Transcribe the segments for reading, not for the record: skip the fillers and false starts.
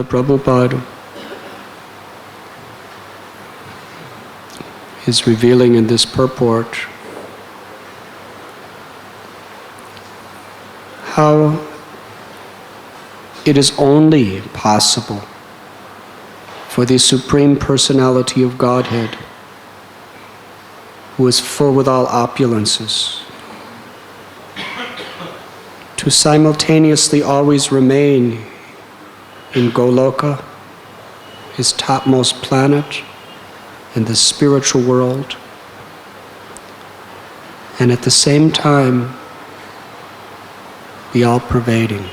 Srila Prabhupada is revealing in this purport how it is only possible for the Supreme Personality of Godhead, who is full with all opulences, to simultaneously always remain in Goloka, his topmost planet, in the spiritual world, and at the same time be all-pervading.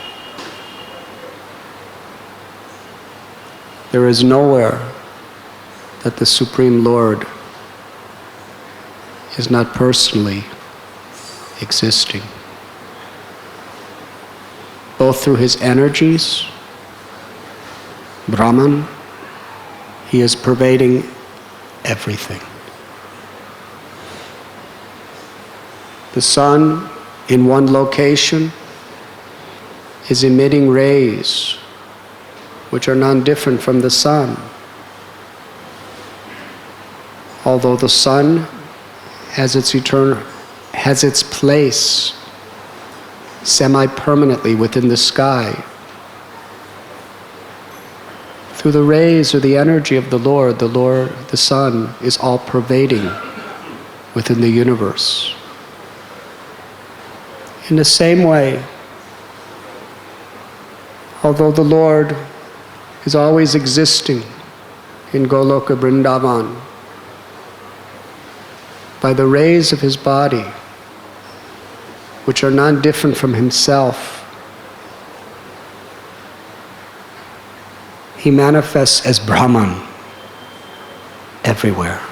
There is nowhere that the Supreme Lord is not personally existing, both through his energies, Brahman, he is pervading everything. The sun in one location is emitting rays which are non-different from the sun. Although the sun has its place semi-permanently within the sky, through the rays or the energy of the Lord, the sun, is all-pervading within the universe. In the same way, although the Lord is always existing in Goloka Vrindavan, by the rays of his body, which are non-different from himself, he manifests as Brahman everywhere,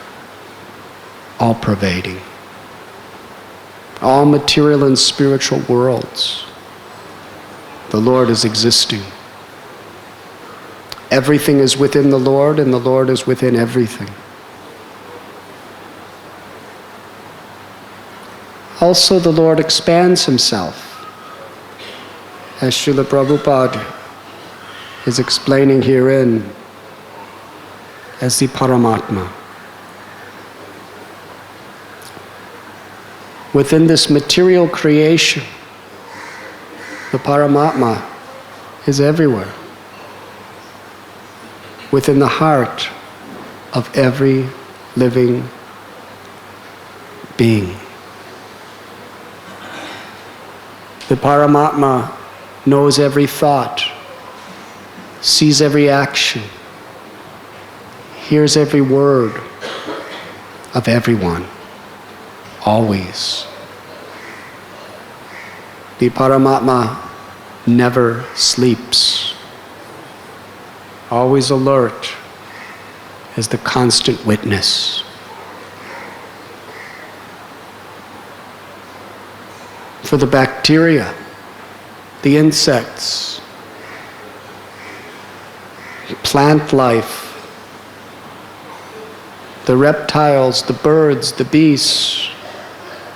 all-pervading. All material and spiritual worlds, the Lord is existing. Everything is within the Lord, and the Lord is within everything. Also, the Lord expands himself, as Srila Prabhupada is explaining herein, as the Paramatma. Within this material creation, the Paramatma is everywhere, within the heart of every living being. The Paramatma knows every thought, sees every action, hears every word of everyone, always. The Paramatma never sleeps, always alert as the constant witness. For the bacteria, the insects, plant life, the reptiles, the birds, the beasts,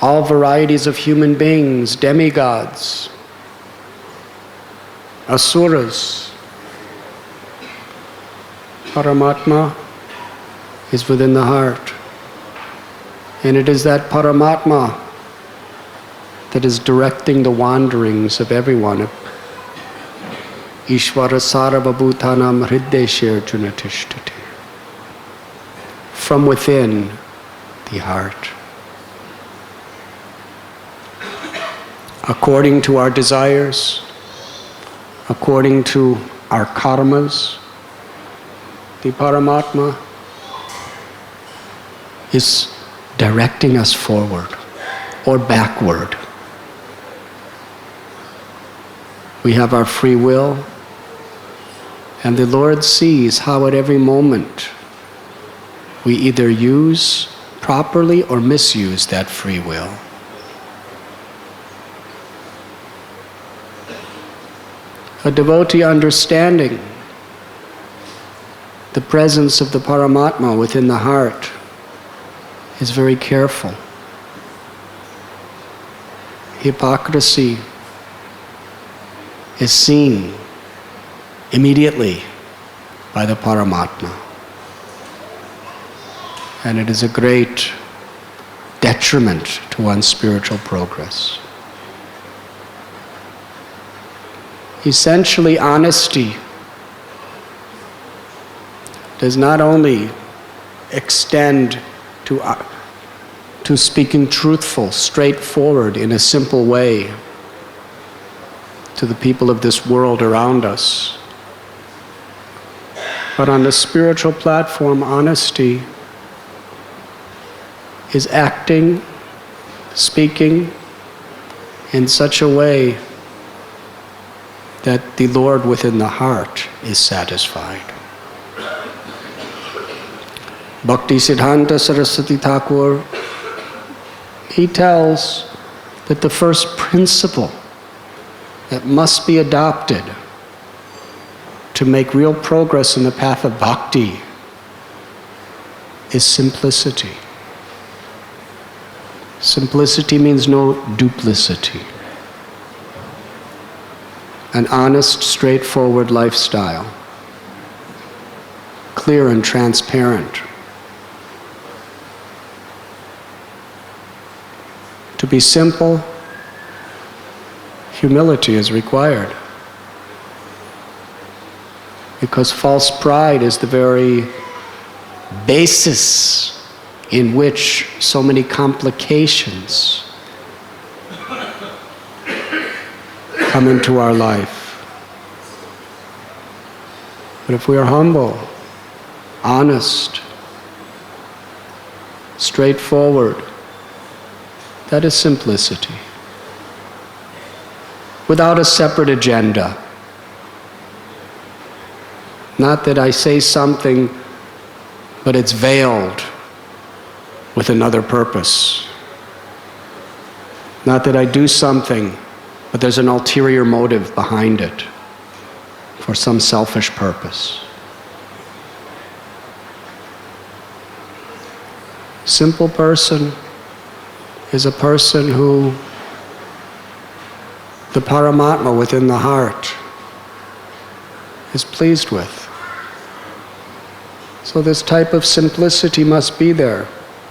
all varieties of human beings, demigods, asuras, Paramatma is within the heart. And it is that Paramatma that is directing the wanderings of everyone. Ishvara sarvabhutanam hriddeshir junatishtati. From within the heart. According to our desires, according to our karmas, the Paramatma is directing us forward or backward. We have our free will, and the Lord sees how at every moment we either use properly or misuse that free will. A devotee understanding the presence of the Paramatma within the heart is very careful. Hypocrisy is seen immediately by the Paramatma. And it is a great detriment to one's spiritual progress. Essentially, honesty does not only extend to speaking truthful, straightforward, in a simple way to the people of this world around us, but on the spiritual platform, honesty is acting, speaking in such a way that the Lord within the heart is satisfied. Bhakti Siddhanta Saraswati Thakur, he tells that the first principle that must be adopted to make real progress in the path of bhakti is simplicity. Simplicity means no duplicity. An honest, straightforward lifestyle, clear and transparent. To be simple, humility is required. Because false pride is the very basis in which so many complications come into our life. But if we are humble, honest, straightforward, that is simplicity. Without a separate agenda. Not that I say something, but it's veiled with another purpose. Not that I do something, but there's an ulterior motive behind it for some selfish purpose. Simple person is a person who the Paramatma within the heart is pleased with. So this type of simplicity must be there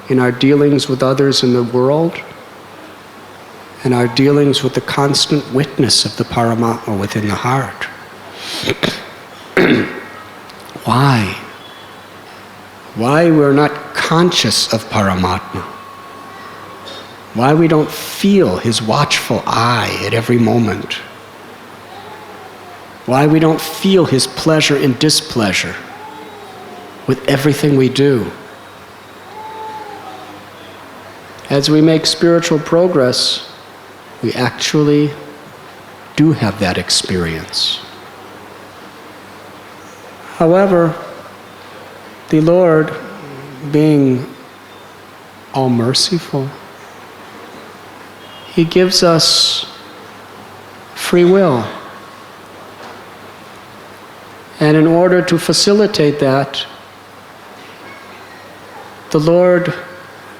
in our dealings with others in the world and our dealings with the constant witness of the Paramatma within the heart. Why? Why we're not conscious of Paramatma? Why we don't feel his watchful eye at every moment? Why we don't feel his pleasure and displeasure with everything we do? As we make spiritual progress, we actually do have that experience. However, the Lord, being all-merciful, he gives us free will. And in order to facilitate that, the Lord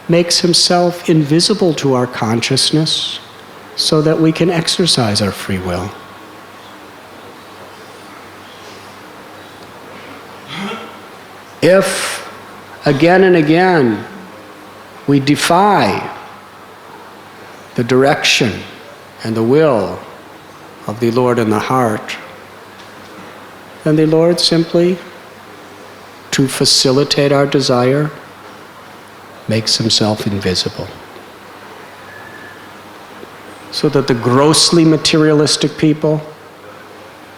makes himself invisible to our consciousness so that we can exercise our free will. If again and again we defy the direction and the will of the Lord in the heart, then the Lord simply, to facilitate our desire, makes himself invisible. So that the grossly materialistic people,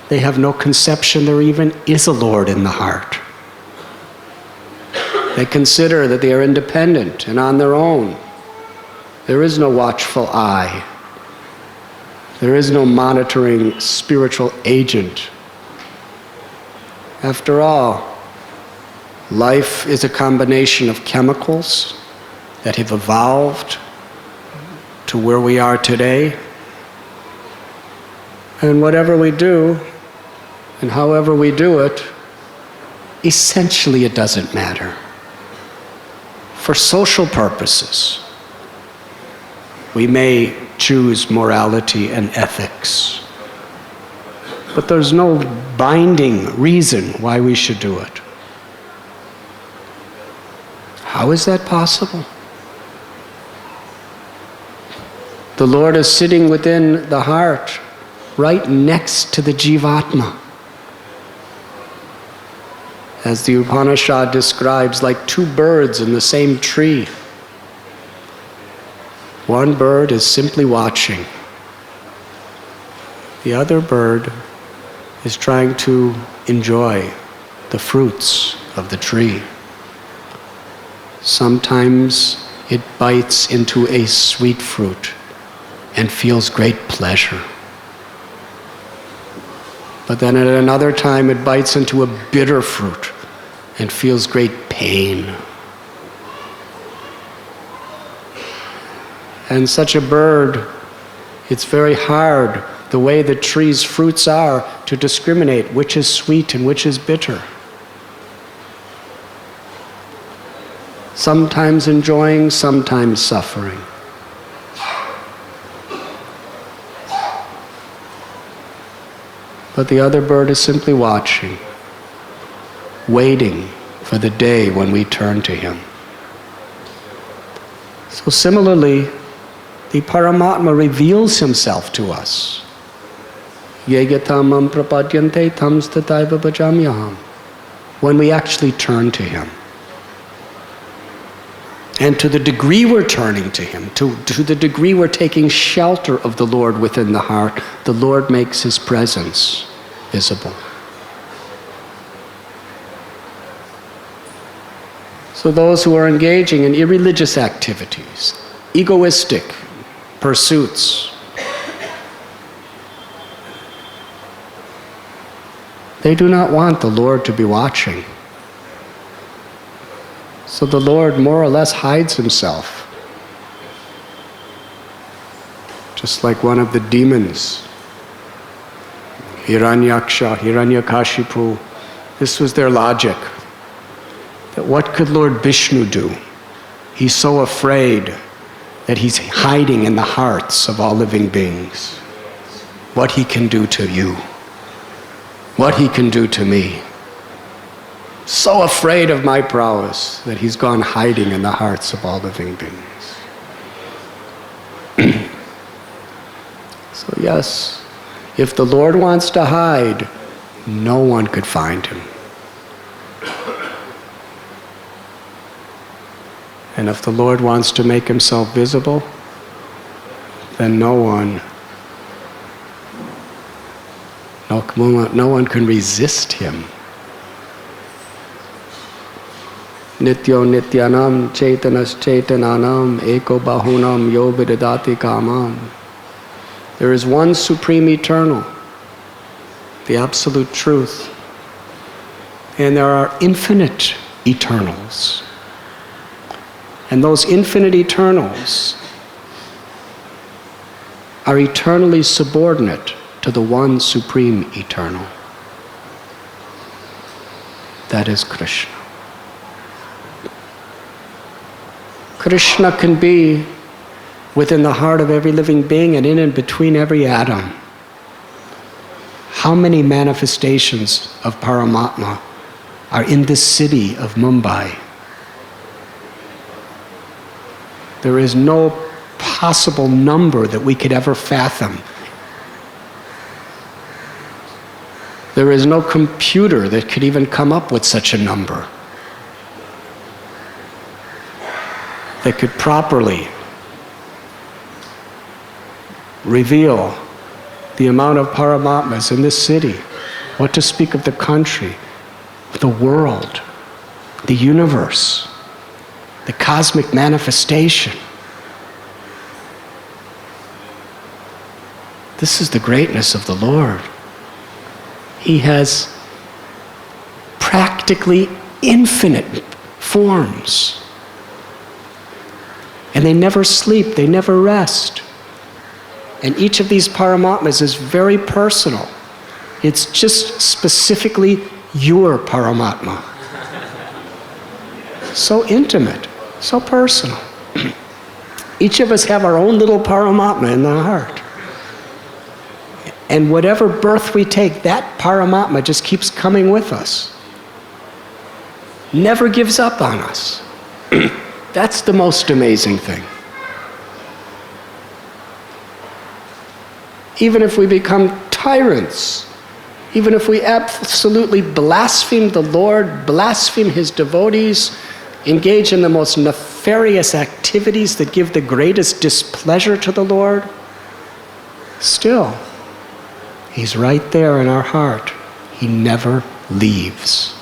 they have no conception there even is a Lord in the heart. They consider that they are independent and on their own. There is no watchful eye. There is no monitoring spiritual agent. After all, life is a combination of chemicals that have evolved to where we are today. And whatever we do, and however we do it, essentially it doesn't matter. For social purposes, we may choose morality and ethics. but there's no binding reason why we should do it. How is that possible? The Lord is sitting within the heart, right next to the Jivatma. As the Upanishad describes, like two birds in the same tree. One bird is simply watching. The other bird is trying to enjoy the fruits of the tree. Sometimes it bites into a sweet fruit and feels great pleasure. But then at another time it bites into a bitter fruit and feels great pain. And such a bird, it's very hard, the way the tree's fruits are, to discriminate which is sweet and which is bitter. Sometimes enjoying, sometimes suffering. But the other bird is simply watching, waiting for the day when we turn to him. So similarly, the Paramatma reveals himself to us. Ye yatamam prapadyante tam stataiva bhajamyaham. When we actually turn to him. And to the degree we're turning to him, to the degree we're taking shelter of the Lord within the heart, the Lord makes his presence visible. So those who are engaging in irreligious activities, egoistic pursuits, they do not want the Lord to be watching. So the Lord more or less hides himself. Just like one of the demons, Hiranyaksha, Hiranyakashipu, this was their logic. That what could Lord Vishnu do? He's so afraid that he's hiding in the hearts of all living beings. What he can do to you. What he can do to me. So afraid of my prowess that he's gone hiding in the hearts of all living beings. So yes, if the Lord wants to hide, no one could find him. And if the Lord wants to make himself visible, then no one can resist him. Nityo nityanam chaitanas chaitananam eko bahunam yo vidadati kamam. There is one supreme eternal, the absolute truth. And there are infinite eternals. And those infinite eternals are eternally subordinate to the one supreme eternal. That is Krishna. Krishna can be within the heart of every living being and in and between every atom. How many manifestations of Paramatma are in this city of Mumbai? There is no possible number that we could ever fathom. There is no computer that could even come up with such a number that could properly reveal the amount of Paramatmas in this city. What to speak of the country, the world, the universe, the cosmic manifestation. This is the greatness of the Lord. He has practically infinite forms. And they never sleep, they never rest. And each of these Paramatmas is very personal. It's just specifically your Paramatma. So intimate, so personal. Each of us have our own little Paramatma in the heart. And whatever birth we take, that Paramatma just keeps coming with us. Never gives up on us. That's the most amazing thing. Even if we become tyrants, even if we absolutely blaspheme the Lord, blaspheme His devotees, engage in the most nefarious activities that give the greatest displeasure to the Lord, still, He's right there in our heart. He never leaves.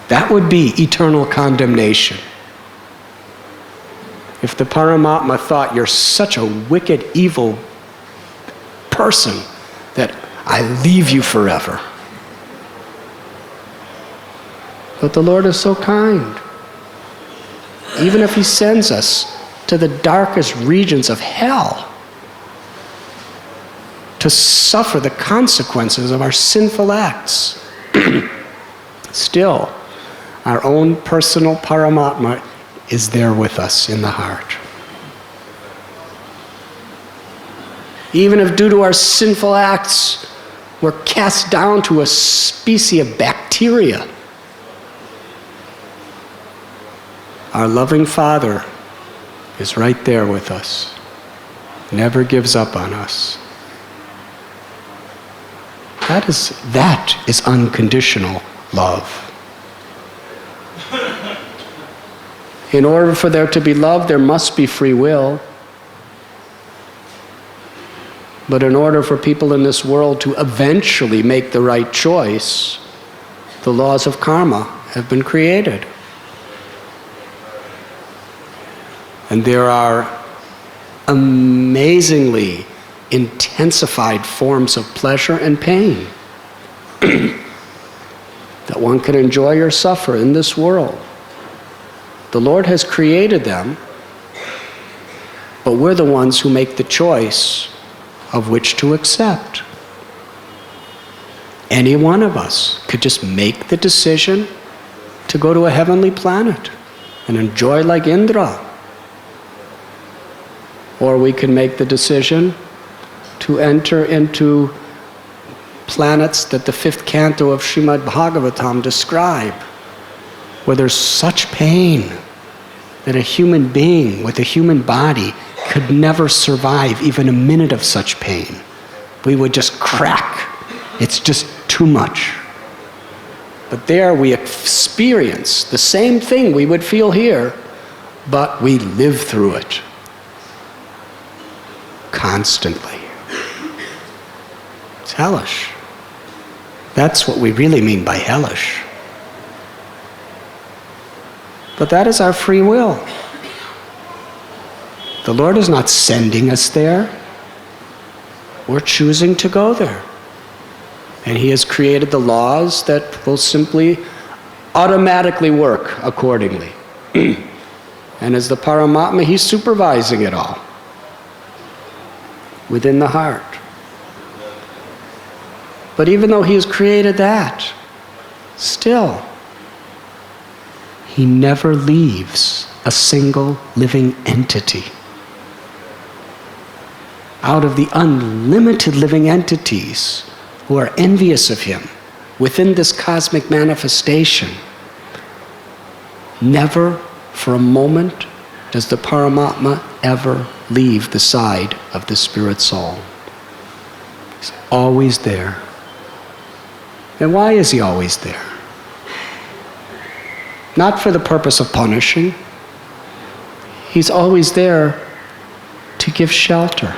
That would be eternal condemnation. If the Paramatma thought you're such a wicked, evil person that I leave you forever. But the Lord is so kind. Even if He sends us to the darkest regions of hell to suffer the consequences of our sinful acts, still, our own personal Paramatma is there with us in the heart. Even if due to our sinful acts, we're cast down to a species of bacteria, our loving Father is right there with us, never gives up on us. That is unconditional love. In order for there to be love, there must be free will. But in order for people in this world to eventually make the right choice, the laws of karma have been created. And there are amazingly intensified forms of pleasure and pain that one can enjoy or suffer in this world. The Lord has created them, but we're the ones who make the choice of which to accept. Any one of us could just make the decision to go to a heavenly planet and enjoy like Indra. Or we can make the decision to enter into planets that the 5th canto of Srimad Bhagavatam describe, where there's such pain that a human being with a human body could never survive even a minute of such pain. We would just crack. It's just too much. But there we experience the same thing we would feel here, but we live through it constantly. It's hellish. That's what we really mean by hellish. But that is our free will. The Lord is not sending us there. We're choosing to go there. And He has created the laws that will simply automatically work accordingly. And as the Paramatma, He's supervising it all within the heart. But even though He has created that, still, He never leaves a single living entity. Out of the unlimited living entities who are envious of Him within this cosmic manifestation, never for a moment does the Paramatma ever leave the side of the spirit soul. He's always there. And why is He always there? Not for the purpose of punishing. He's always there to give shelter.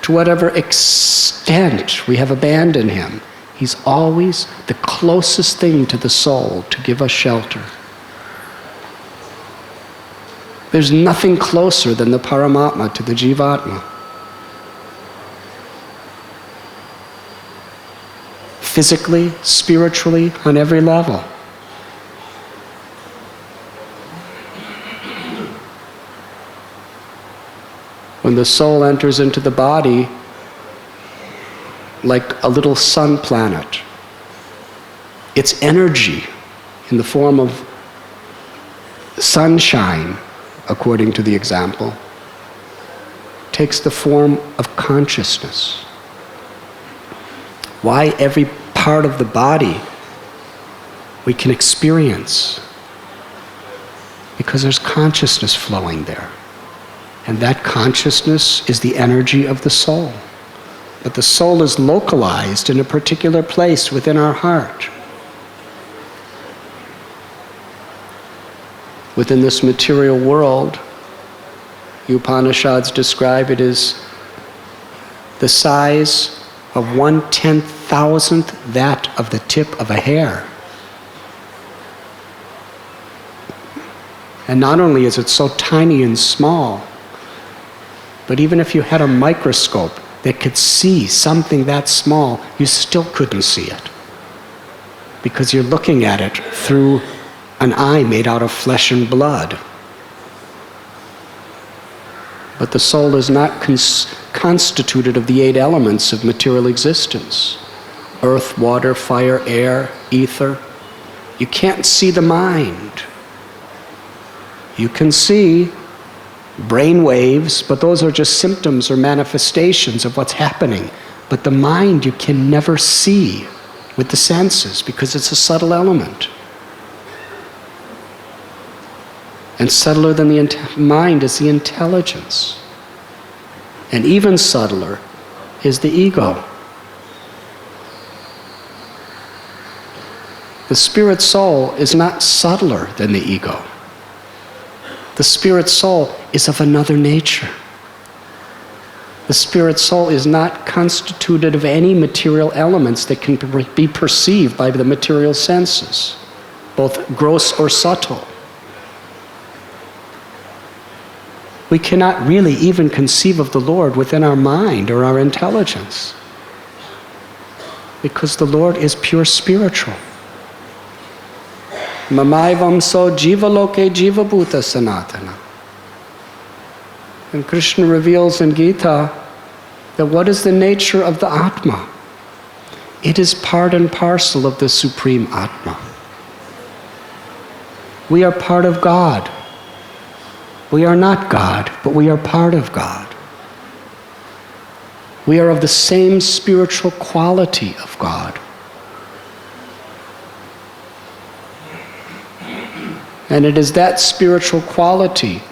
To whatever extent we have abandoned Him, He's always the closest thing to the soul to give us shelter. There's nothing closer than the Paramatma to the Jivatma. Physically, spiritually, on every level. When the soul enters into the body, like a little sun planet, its energy in the form of sunshine, according to the example, takes the form of consciousness. Why every part of the body we can experience? Because there's consciousness flowing there. And that consciousness is the energy of the soul. But the soul is localized in a particular place within our heart. Within this material world, the Upanishads describe it as the size of 1/10,000th that of the tip of a hair. And not only is it so tiny and small, but even if you had a microscope that could see something that small, you still couldn't see it. Because you're looking at it through an eye made out of flesh and blood. But the soul is not constituted of the 8 elements of material existence. Earth, water, fire, air, ether. You can't see the mind. You can see brain waves, but those are just symptoms or manifestations of what's happening. But the mind you can never see with the senses because it's a subtle element. And subtler than the mind is the intelligence. And even subtler is the ego. The spirit soul is not subtler than the ego. The spirit soul is of another nature. The spirit soul is not constituted of any material elements that can be perceived by the material senses, both gross or subtle. We cannot really even conceive of the Lord within our mind or our intelligence, because the Lord is pure spiritual. Mamaivam so jiva loke jiva bhuta sanatana. And Krishna reveals in Gita that what is the nature of the Atma? It is part and parcel of the Supreme Atma. We are part of God. We are not God, but we are part of God. We are of the same spiritual quality of God. And it is that spiritual quality,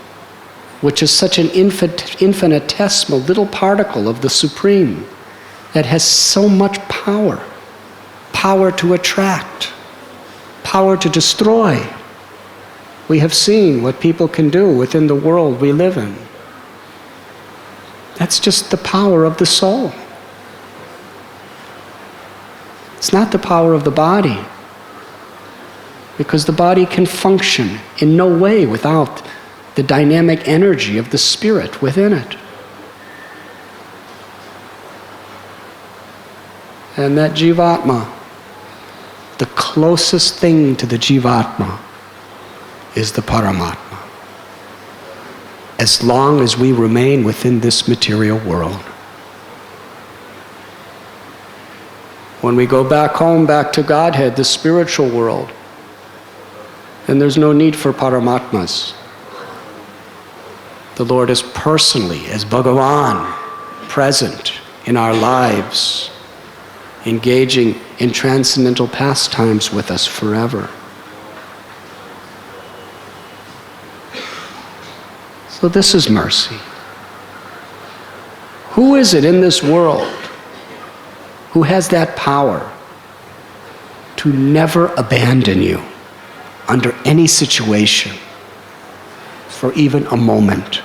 which is such an infinitesimal little particle of the Supreme, that has so much power. Power to attract, power to destroy. We have seen what people can do within the world we live in. That's just the power of the soul. It's not the power of the body, because the body can function in no way without the dynamic energy of the spirit within it. And that Jivatma, the closest thing to the Jivatma, is the Paramatma. As long as we remain within this material world. When we go back home, back to Godhead, the spiritual world, then there's no need for Paramatmas. The Lord is personally, as Bhagavan, present in our lives, engaging in transcendental pastimes with us forever. So this is mercy. Who is it in this world who has that power to never abandon you under any situation for even a moment?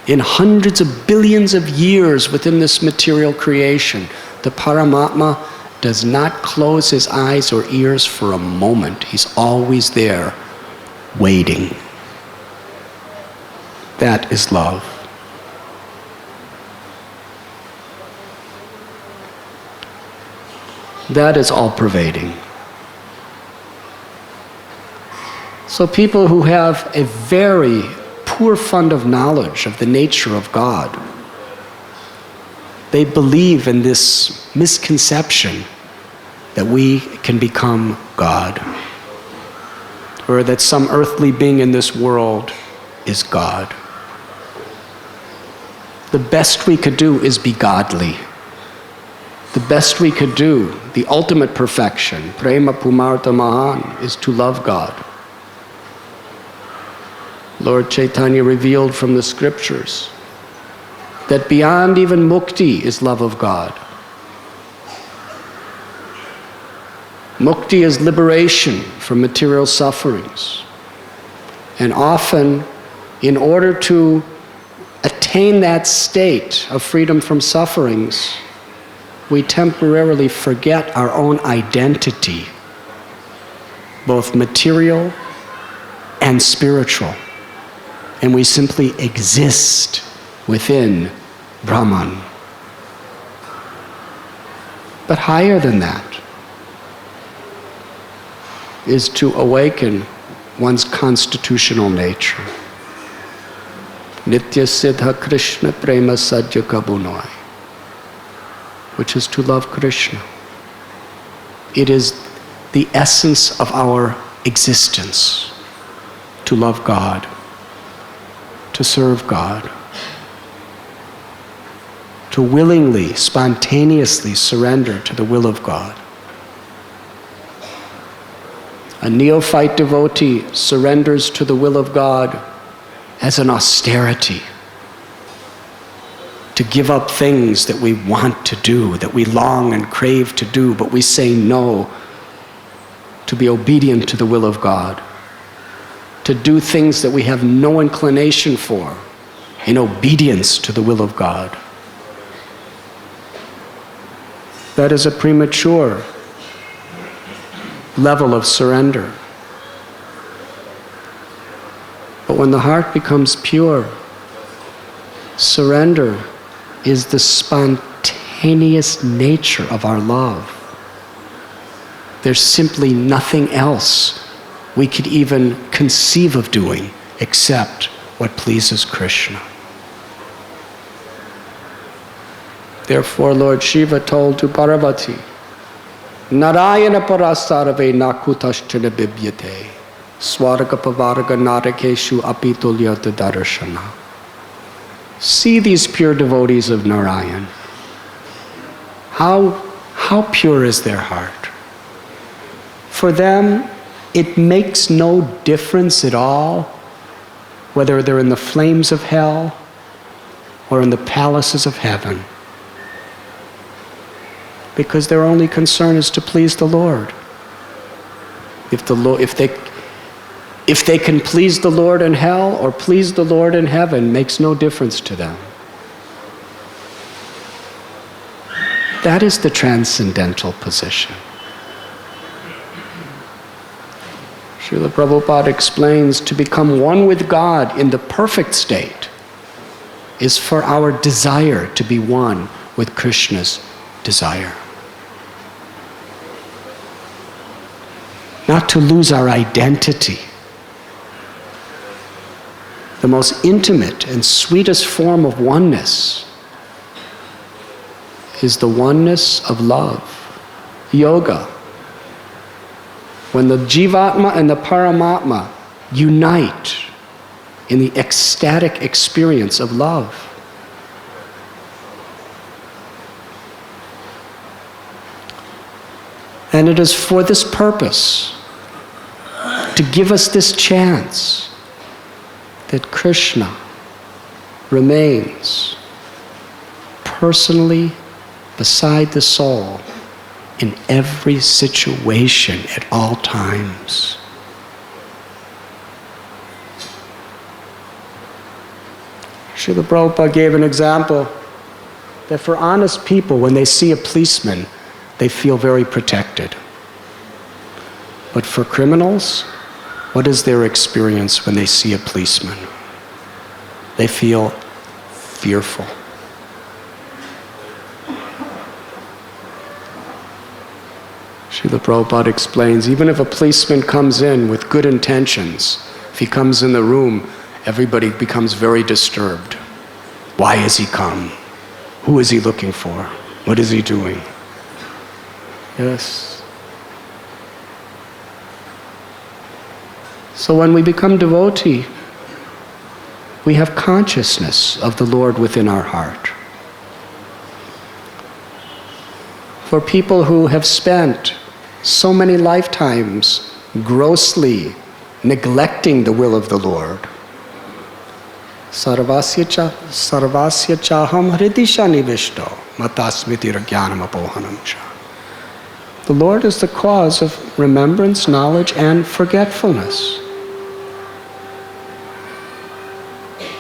In hundreds of billions of years within this material creation, the Paramatma does not close his eyes or ears for a moment. He's always there, waiting. That is love. That is all-pervading. So people who have a very poor fund of knowledge of the nature of God, they believe in this misconception that we can become God, or that some earthly being in this world is God. The best we could do is be godly. The best we could do, the ultimate perfection, prema pumarta mahan, is to love God. Lord Chaitanya revealed from the scriptures that beyond even mukti is love of God. Mukti is liberation from material sufferings. And often, in order to attain that state of freedom from sufferings, we temporarily forget our own identity, both material and spiritual, and we simply exist within Brahman. But higher than that is to awaken one's constitutional nature. Nitya Siddha Krishna Prema Sadhya Kabunoi, which is to love Krishna. It is the essence of our existence, to love God, to serve God, to willingly, spontaneously surrender to the will of God. A neophyte devotee surrenders to the will of God as an austerity, to give up things that we want to do, that we long and crave to do, but we say no, to be obedient to the will of God, to do things that we have no inclination for, in obedience to the will of God. That is a premature level of surrender. But when the heart becomes pure, surrender is the spontaneous nature of our love. There's simply nothing else we could even conceive of doing except what pleases Krishna. Therefore, Lord Shiva told to Parvati, Narayana parasarave nakutashchana bibyate swarga pavarga narakeshu apitulyata darshana. See these pure devotees of Narayan. How pure is their heart? For them, it makes no difference at all whether they're in the flames of hell or in the palaces of heaven, because their only concern is to please the Lord. If they can please the Lord in hell or please the Lord in heaven, makes no difference to them. That is the transcendental position. Srila Prabhupada explains, to become one with God in the perfect state is for our desire to be one with Krishna's desire. Not to lose our identity. The most intimate and sweetest form of oneness is the oneness of love, yoga. When the Jivatma and the Paramatma unite in the ecstatic experience of love. And it is for this purpose, to give us this chance, that Krishna remains personally beside the soul in every situation at all times. Srila Prabhupada gave an example that for honest people, when they see a policeman, they feel very protected. But for criminals, what is their experience when they see a policeman? They feel fearful. Srila Prabhupada explains, even if a policeman comes in with good intentions, if he comes in the room, everybody becomes very disturbed. Why has he come? Who is he looking for? What is he doing? Yes. So when we become devotee, we have consciousness of the Lord within our heart. For people who have spent so many lifetimes grossly neglecting the will of the Lord, sarvasya chaham hridisha nivishto matasmitir jnanam apohanam cha. The Lord is the cause of remembrance, knowledge, and forgetfulness.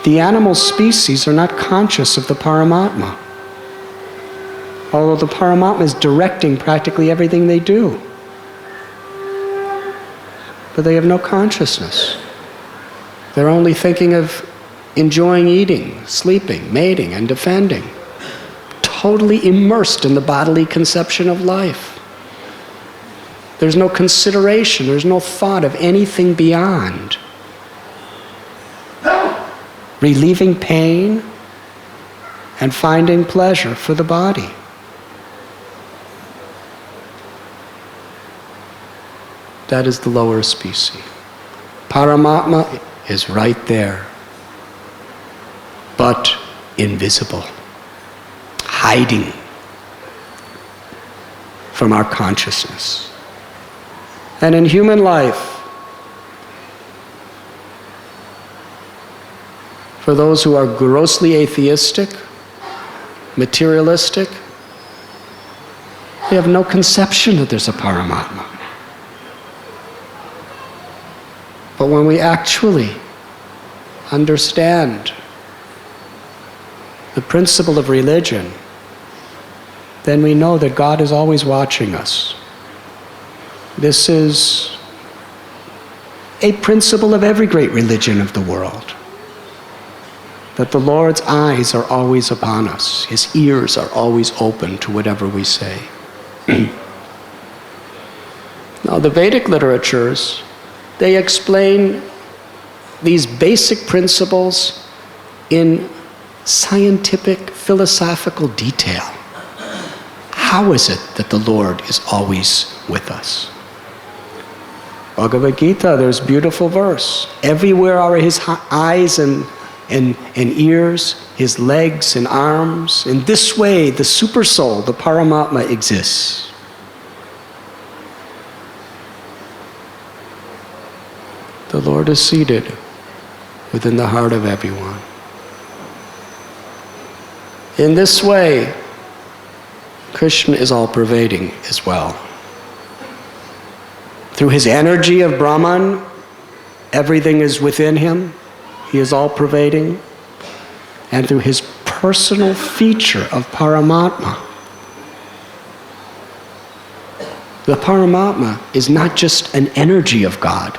The animal species are not conscious of the Paramatma, although the Paramatma is directing practically everything they do. But they have no consciousness. They're only thinking of enjoying eating, sleeping, mating, and defending, totally immersed in the bodily conception of life. There's no consideration, there's no thought of anything beyond relieving pain and finding pleasure for the body. That is the lower species. Paramatma is right there, but invisible, hiding from our consciousness. And in human life, for those who are grossly atheistic, materialistic, they have no conception that there's a Paramatma. But when we actually understand the principle of religion, then we know that God is always watching us. This is a principle of every great religion of the world, that the Lord's eyes are always upon us. His ears are always open to whatever we say. Now, the Vedic literatures, they explain these basic principles in scientific, philosophical detail. How is it that the Lord is always with us? Bhagavad Gita, there's a beautiful verse. Everywhere are his eyes and ears, his legs and arms. In this way, the super soul, the Paramatma, exists. The Lord is seated within the heart of everyone. In this way, Krishna is all-pervading as well. Through his energy of Brahman, everything is within him. He is all-pervading. And through his personal feature of Paramatma, the Paramatma is not just an energy of God.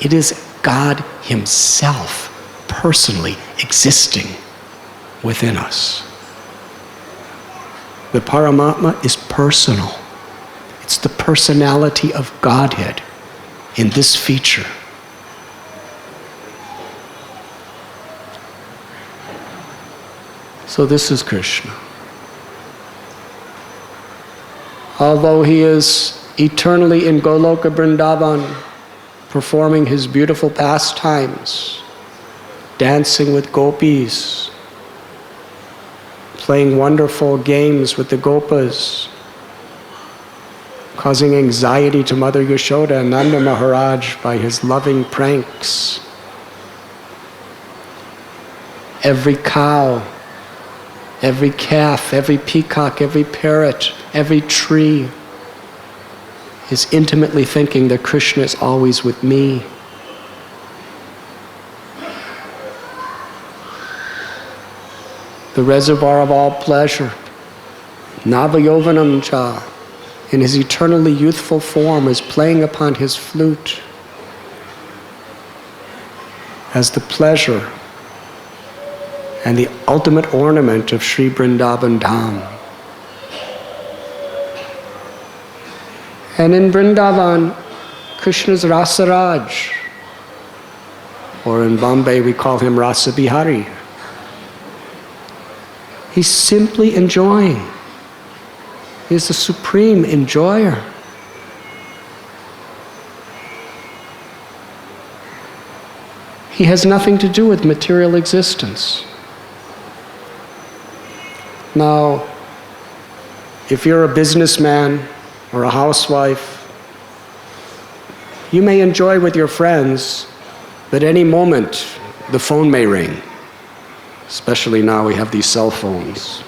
It is God himself personally existing within us. The Paramatma is personal. It's the personality of Godhead in this feature. So this is Krishna. Although he is eternally in Goloka Vrindavan, performing his beautiful pastimes, dancing with gopis, playing wonderful games with the gopas, causing anxiety to Mother Yashoda and Nanda Maharaj by his loving pranks. Every cow, every calf, every peacock, every parrot, every tree is intimately thinking that Krishna is always with me. The reservoir of all pleasure, Navayovanam cha, in his eternally youthful form, is playing upon his flute as the pleasure and the ultimate ornament of Sri Vrindavan Dham. And in Vrindavan, Krishna's Rasaraj, or in Bombay we call him Rasa Bihari. He's simply enjoying. He's the supreme enjoyer. He has nothing to do with material existence. Now, if you're a businessman or a housewife, you may enjoy with your friends, but any moment the phone may ring. Especially now we have these cell phones.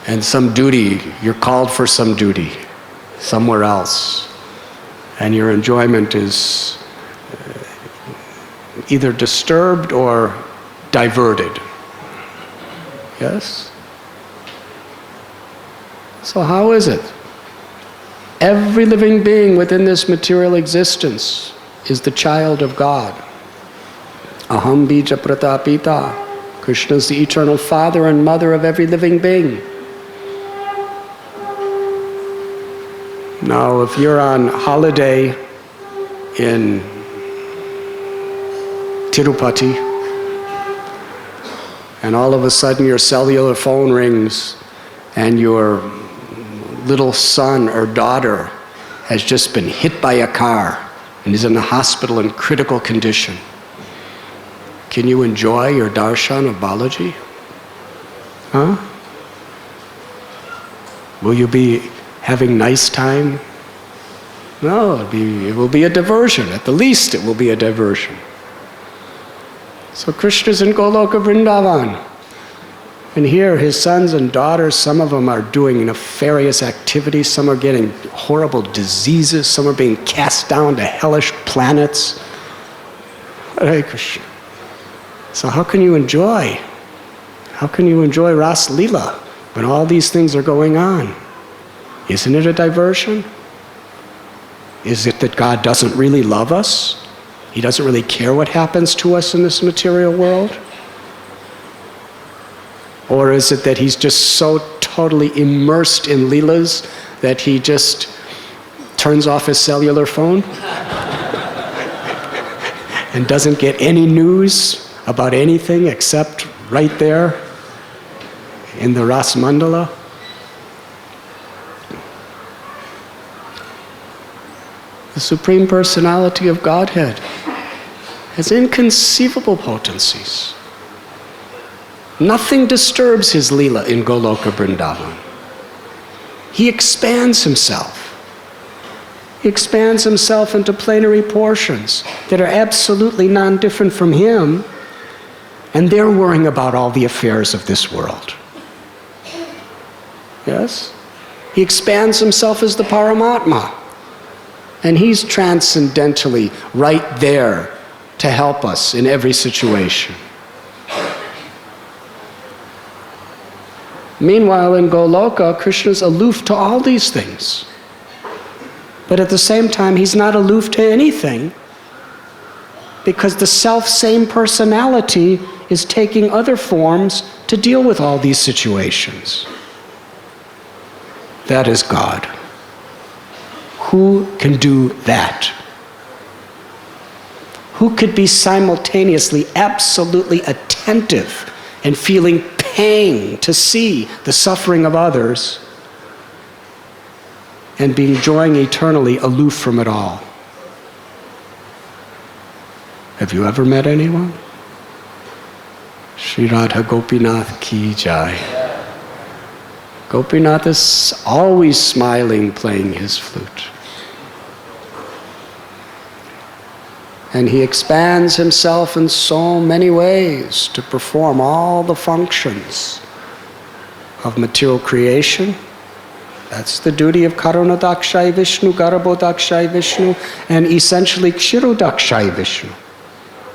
And some duty, you're called for some duty somewhere else. And your enjoyment is either disturbed or diverted. Yes? So how is it? Every living being within this material existence is the child of God. Aham bija pratapita. Krishna is the eternal father and mother of every living being. Now, if you're on holiday in Tirupati, and all of a sudden your cellular phone rings and your little son or daughter has just been hit by a car and is in the hospital in critical condition, can you enjoy your darshan of Balaji? Huh? Will you be having nice time? No, it will be a diversion. At the least, it will be a diversion. So Krishna's in Goloka Vrindavan. And here, his sons and daughters, some of them are doing nefarious activities, some are getting horrible diseases, some are being cast down to hellish planets. Hare Krishna. So how can you enjoy? How can you enjoy Ras Lila when all these things are going on? Isn't it a diversion? Is it that God doesn't really love us? He doesn't really care what happens to us in this material world? Or is it that he's just so totally immersed in Leelas that he just turns off his cellular phone and doesn't get any news about anything except right there in the Ras Mandala? The Supreme Personality of Godhead has inconceivable potencies. Nothing disturbs his Leela in Goloka Vrindavan. He expands himself. He expands himself into plenary portions that are absolutely non-different from him, and they're worrying about all the affairs of this world. Yes? He expands himself as the Paramatma, and he's transcendentally right there to help us in every situation. Meanwhile, in Goloka, Krishna's aloof to all these things. But at the same time, he's not aloof to anything, because the self-same personality is taking other forms to deal with all these situations. That is God. Who can do that? Who could be simultaneously absolutely attentive and feeling pain to see the suffering of others and be enjoying eternally aloof from it all? Have you ever met anyone? Sri Radha Gopinath ki jai. Gopinath is always smiling, playing his flute. And he expands himself in so many ways to perform all the functions of material creation. That's the duty of Karunadakshay Vishnu, Garbhodakshay Vishnu, and essentially Kshirodakshay Vishnu.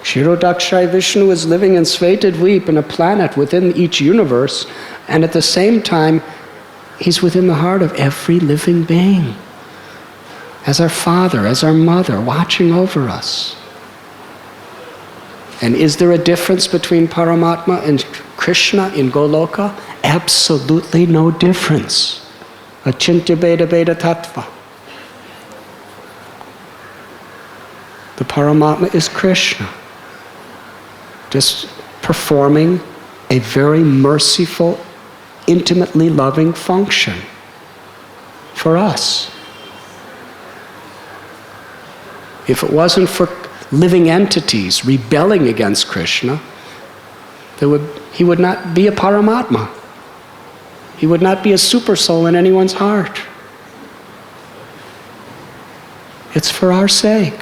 Kshirodakshay Vishnu is living in Svetadvip, in a planet within each universe, and at the same time, he's within the heart of every living being. As our father, as our mother, watching over us. And is there a difference between Paramatma and Krishna in Goloka? Absolutely no difference. Achintya Beda Beda Tattva. The Paramatma is Krishna, just performing a very merciful, intimately loving function for us. If it wasn't for living entities rebelling against Krishna, he would not be a Paramatma. He would not be a super soul in anyone's heart. It's for our sake.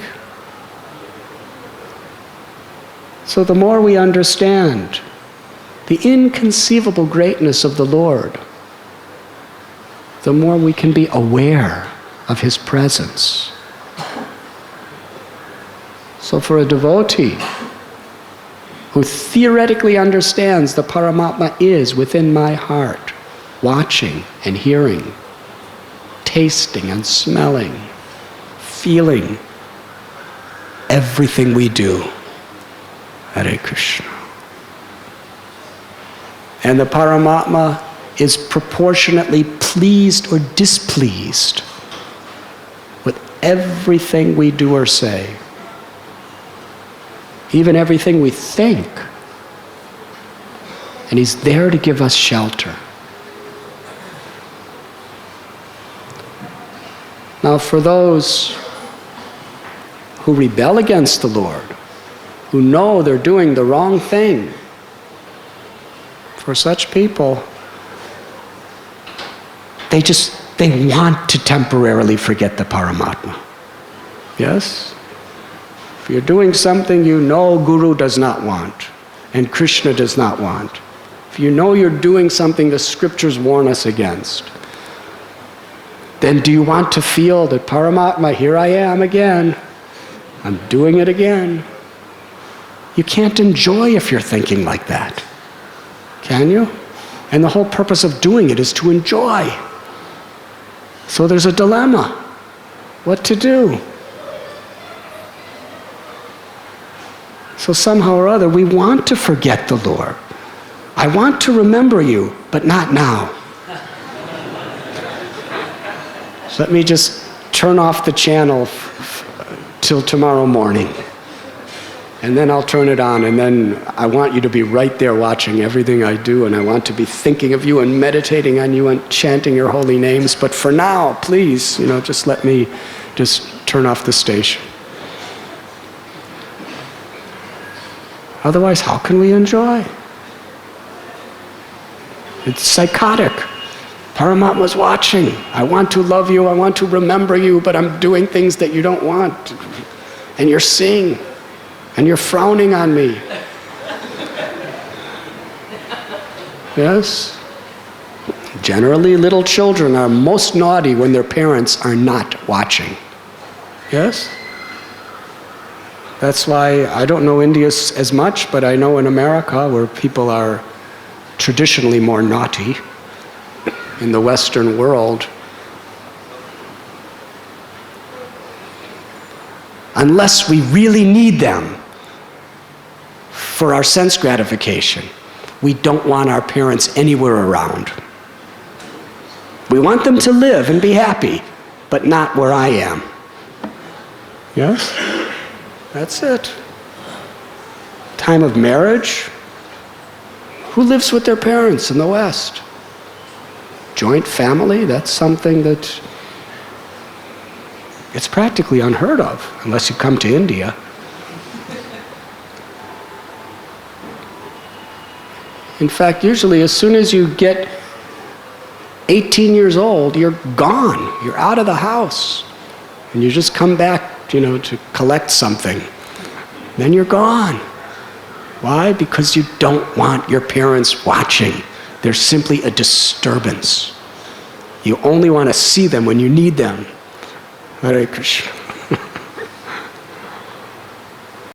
So the more we understand the inconceivable greatness of the Lord, the more we can be aware of His presence. So for a devotee who theoretically understands the Paramatma is within my heart, watching and hearing, tasting and smelling, feeling everything we do, Hare Krishna. And the Paramatma is proportionately pleased or displeased with everything we do or say, even everything we think. And He's there to give us shelter. Now, for those who rebel against the Lord, who know they're doing the wrong thing, for such people, they want to temporarily forget the Paramatma. Yes? If you're doing something you know Guru does not want, and Krishna does not want, if you know you're doing something the scriptures warn us against, then do you want to feel that Paramatma, here I am again, I'm doing it again? You can't enjoy if you're thinking like that. Can you? And the whole purpose of doing it is to enjoy. So there's a dilemma. What to do? So somehow or other, we want to forget the Lord. I want to remember you, but not now. So let me just turn off the channel till tomorrow morning. And then I'll turn it on, and then I want you to be right there watching everything I do, and I want to be thinking of you and meditating on you and chanting your holy names. But for now, please, just let me just turn off the station. Otherwise, how can we enjoy? It's psychotic. Paramatma's watching. I want to love you, I want to remember you, but I'm doing things that you don't want. And you're seeing. And you're frowning on me. Yes? Generally, little children are most naughty when their parents are not watching. Yes? That's why I don't know India as much, but I know in America, where people are traditionally more naughty, in the Western world, unless we really need them for our sense gratification, we don't want our parents anywhere around. We want them to live and be happy, but not where I am. Yes? That's it. Time of marriage. Who lives with their parents in the West? Joint family, that's something that it's practically unheard of, unless you come to India. In fact, usually as soon as you get 18 years old, you're gone. You're out of the house. And you just come back, to collect something. Then you're gone. Why? Because you don't want your parents watching. They're simply a disturbance. You only want to see them when you need them. Hare Krishna.